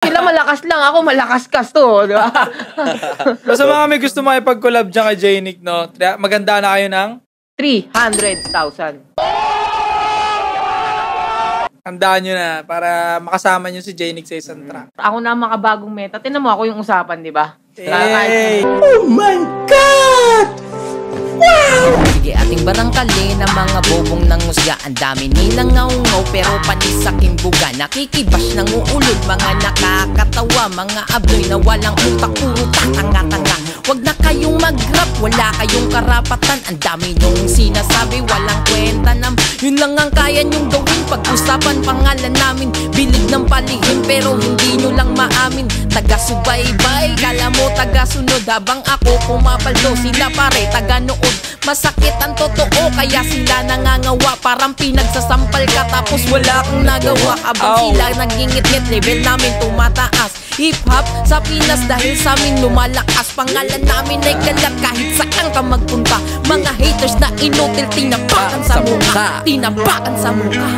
Sila malakas lang, ako malakas-kas to, di ba? So, sa mga may gusto makipag-collab dyan kay J-Nick, no? Maganda na kayo ng 300,000. Handaan nyo na para makasama nyo si J-Nick sa isang track. Ako na makabagong meta. Tinan mo ako yung usapan, di ba? Hey! Oh my God! Wow! Sige ating barangkalin ang mga bobong ng musga. Ang dami nilang ngaungaw pero panis sa kimbuga. Nakikibash ng uulod, mga nakakatawa. Mga abloy na walang utak, puro tatanga-tanga. Wag na kayong mag-rap, wala kayong karapatan. Ang dami nyong sinasabi, walang kwenta nam. Yun lang ang kaya nyong gawin. Pag-usapan pangalan namin, bilid ng palihim pero hindi nyo lang maamin. Taga-subaybay, kala mo taga-sunod. Habang ako pumapaldo, sila pare taga-nood. Masakit ang totoo, kaya sila nangangawa. Parang pinagsasampal ka tapos wala kang nagawa. Habang sila nagingit-ngit, level namin tumataas. Hip-hop sa Pinas dahil sa amin lumalakas. Pangalan namin ay kalat kahit saan ka magpunta. Mga haters na inutil, tinapakan sa mukha. Tinapakan sa mukha.